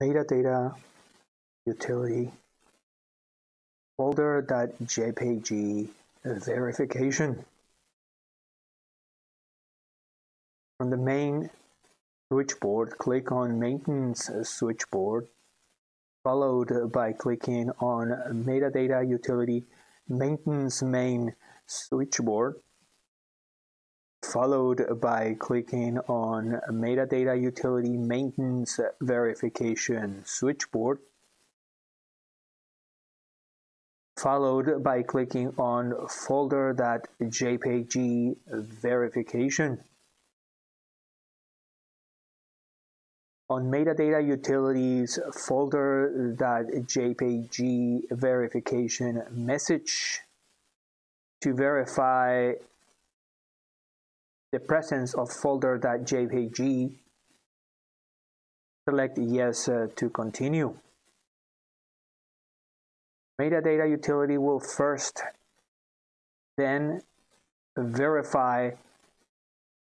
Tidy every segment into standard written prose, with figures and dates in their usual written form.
Metadata Utility Folder.jpg Verification. From the main switchboard, click on Maintenance Switchboard, followed by clicking on Metadata Utility Maintenance Main Switchboard, followed by clicking on Metadata Utility Maintenance Verification Switchboard, followed by clicking on Folder.jpg Verification. On Metadata Utilities Folder.jpg Verification message, to verify the presence of Folder.jpg, select Yes to continue. Metadata Utility will first then verify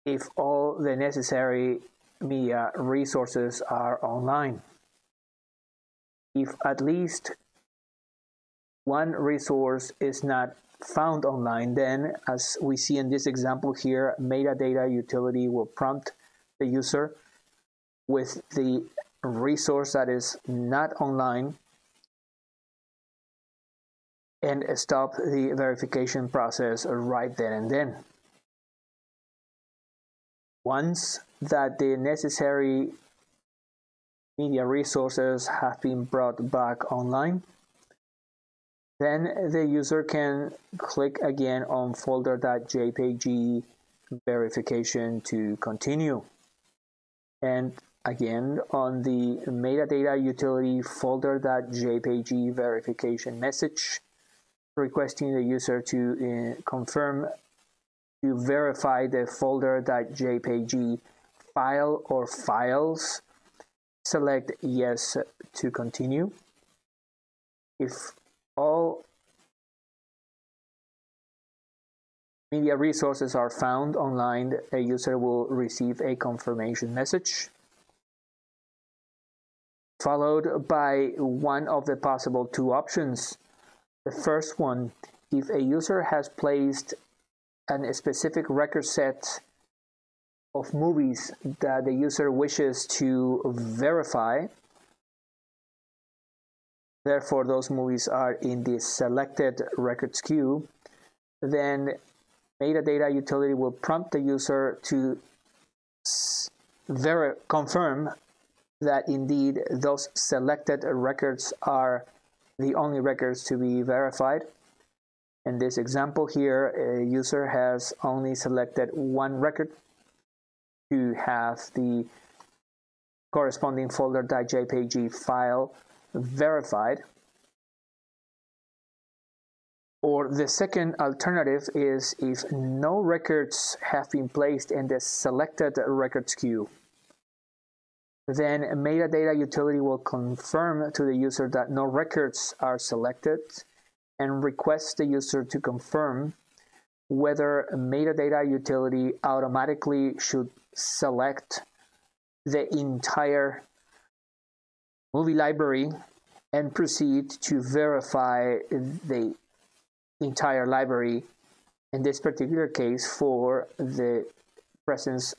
if all the necessary media resources are online. If at least one resource is not found online, then, as we see in this example here, Metadata Utility will prompt the user with the resource that is not online and stop the verification process right then and then. Once that the necessary media resources have been brought back online, then the user can click again on Folder.jpg verification to continue. And again, on the Metadata Utility Folder.jpg verification message, requesting the user to confirm to verify the Folder.jpg file or files, select Yes to continue. If all media resources are found online, a user will receive a confirmation message, followed by one of the possible two options. The first one, if a user has placed a specific record set of movies that the user wishes to verify, therefore those movies are in the selected records queue, then Metadata Utility will prompt the user to confirm that indeed those selected records are the only records to be verified. In this example here, a user has only selected one record to have the corresponding Folder.jpg file verified. Or the second alternative is if no records have been placed in the selected records queue, then Metadata Utility will confirm to the user that no records are selected and request the user to confirm whether Metadata Utility automatically should select the entire movie library and proceed to verify the entire library, in this particular case for the presence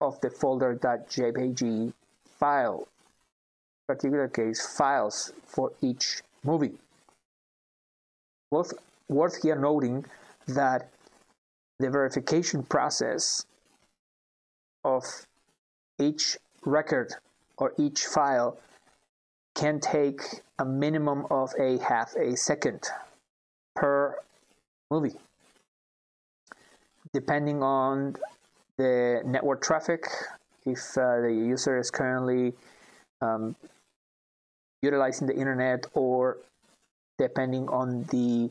of the Folder.jpg file, particular case files for each movie. Worth here noting that the verification process of each record or each file can take a minimum of a half a second per movie, depending on the network traffic, if the user is currently utilizing the internet, or depending on the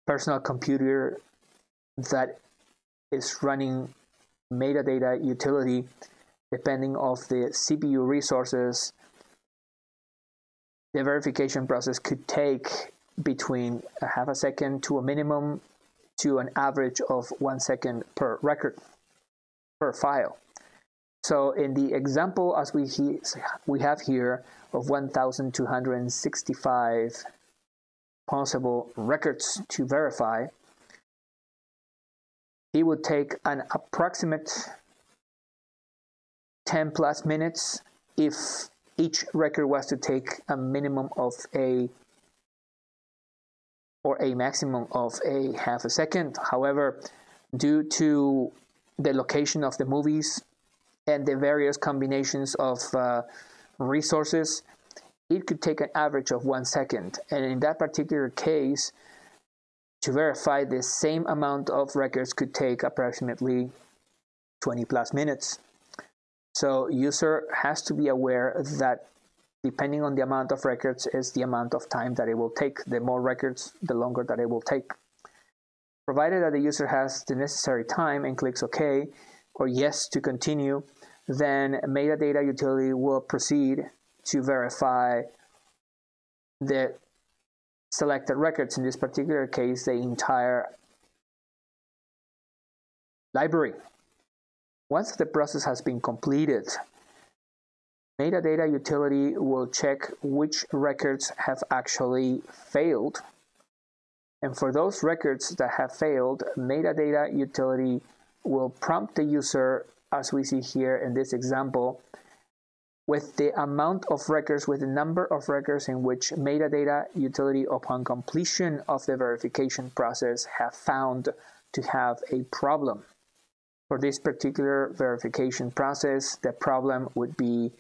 personal computer that is running Metadata Utility, depending on the CPU resources. The verification process could take between a half a second to a minimum to an average of 1 second per record, per file. So in the example as we have here of 1,265 possible records to verify, it would take an approximate 10 plus minutes if each record was to take a minimum of a maximum of a half a second. However, due to the location of the movies and the various combinations of resources, it could take an average of 1 second. And in that particular case, to verify the same amount of records could take approximately 20 plus minutes. So user has to be aware that depending on the amount of records is the amount of time that it will take. The more records, the longer that it will take. Provided that the user has the necessary time and clicks OK or yes to continue, then Metadata Utility will proceed to verify the selected records, in this particular case, the entire library. Once the process has been completed, Metadata Utility will check which records have actually failed. And for those records that have failed, Metadata Utility will prompt the user, as we see here in this example, with the amount of records, with the number of records in which Metadata Utility, upon completion of the verification process, have found to have a problem. For this particular verification process, the problem would be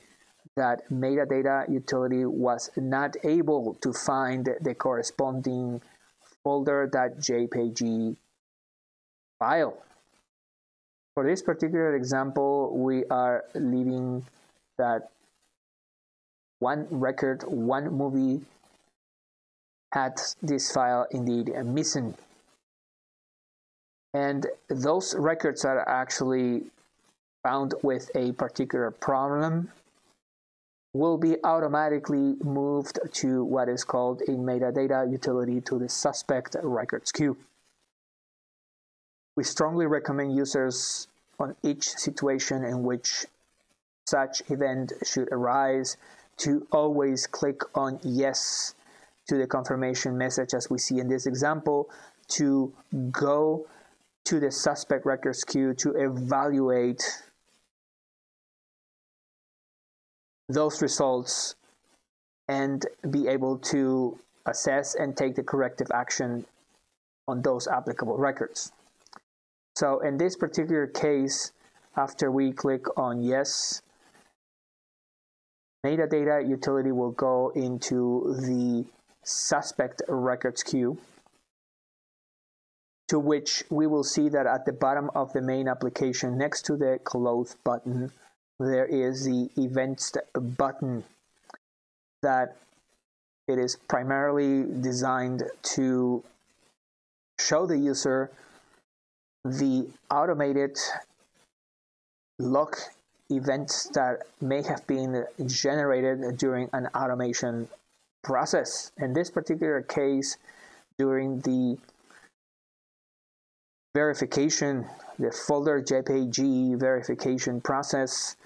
that Metadata Utility was not able to find the corresponding Folder.jpg file. For this particular example, we are leaving that one record, one movie had this file indeed missing. And those records are actually found with a particular problem will be automatically moved to what is called a Metadata Utility to the suspect records queue. We strongly recommend users on each situation in which such event should arise to always click on yes to the confirmation message, as we see in this example, to go to the suspect records queue to evaluate those results and be able to assess and take the corrective action on those applicable records. So in this particular case, after we click on yes, Metadata Utility will go into the suspect records queue, to which we will see that at the bottom of the main application, next to the close button, there is the events button that it is primarily designed to show the user the automated log events that may have been generated during an automation process. In this particular case, during the verification, the Folder.jpg verification process,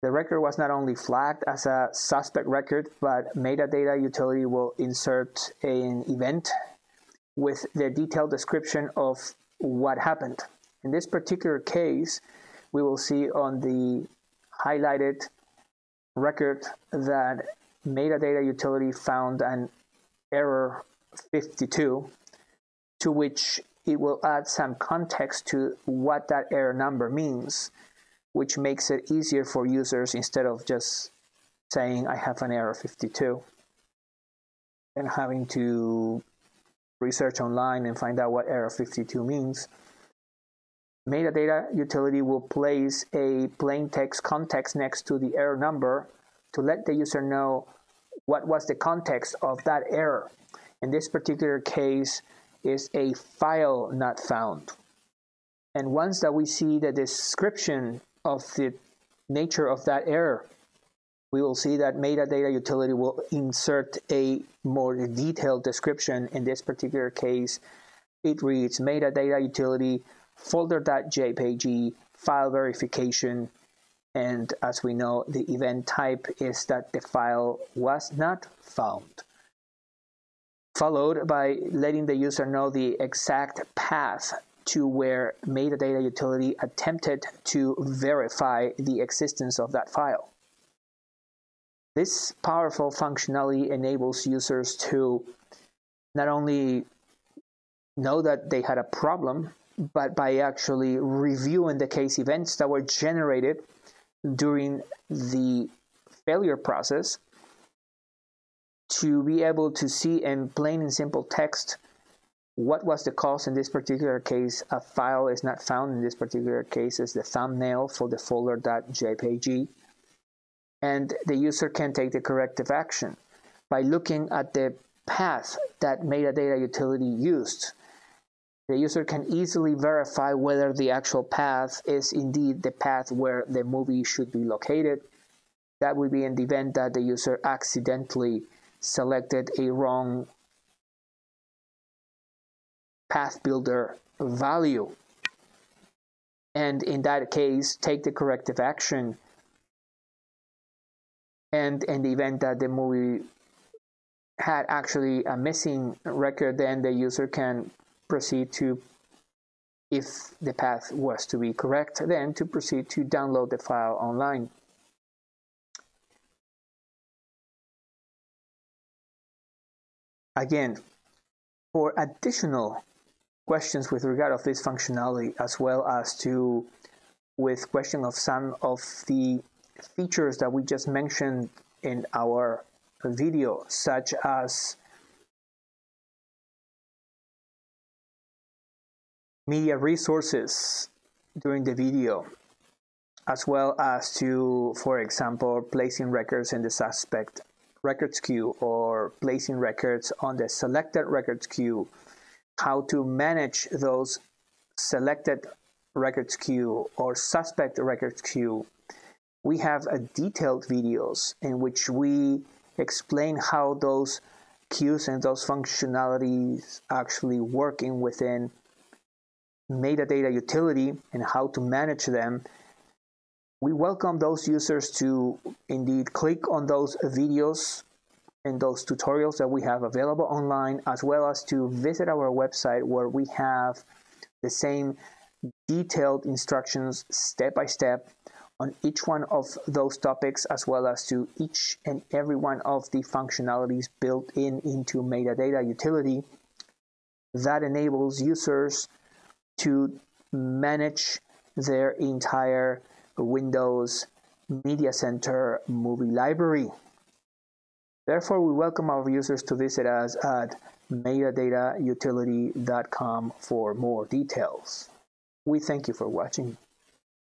the record was not only flagged as a suspect record, but Metadata Utility will insert an event with the detailed description of what happened. In this particular case, we will see on the highlighted record that Metadata Utility found an error 52, to which it will add some context to what that error number means, which makes it easier for users, instead of just saying I have an error 52 and having to research online and find out what error 52 means. Metadata Utility will place a plain text context next to the error number to let the user know what was the context of that error. In this particular case, is a file not found. And once that we see the description of the nature of that error, we will see that Metadata Utility will insert a more detailed description. In this particular case, it reads Metadata Utility Folder.jpg file verification And as we know, the event type is that the file was not found, followed by letting the user know the exact path to where Metadata Utility attempted to verify the existence of that file. This powerful functionality enables users to not only know that they had a problem, but by actually reviewing the case events that were generated during the failure process, to be able to see in plain and simple text what was the cause. In this particular case, a file is not found. In this particular case, is the thumbnail for the Folder.jpg. And the user can take the corrective action by looking at the path that Metadata Utility used. The user can easily verify whether the actual path is indeed the path where the movie should be located. That would be in the event that the user accidentally selected a wrong path builder value. And in that case, take the corrective action. And in the event that the movie had actually a missing record, then the user can proceed to, if the path was to be correct, then to proceed to download the file online. Again, for additional questions with regard of this functionality, as well as to with question of some of the features that we just mentioned in our video, such as media resources during the video, as well as to, for example, placing records in the suspect records queue or placing records on the selected records queue, how to manage those selected records queue or suspect records queue. We have detailed videos in which we explain how those queues and those functionalities actually working within Metadata Utility and how to manage them. We welcome those users to indeed click on those videos and those tutorials that we have available online, as well as to visit our website where we have the same detailed instructions step by step on each one of those topics, as well as to each and every one of the functionalities built into Metadata Utility that enables users to manage their entire Windows Media Center movie library. Therefore, we welcome our users to visit us at metadatautility.com for more details. We thank you for watching.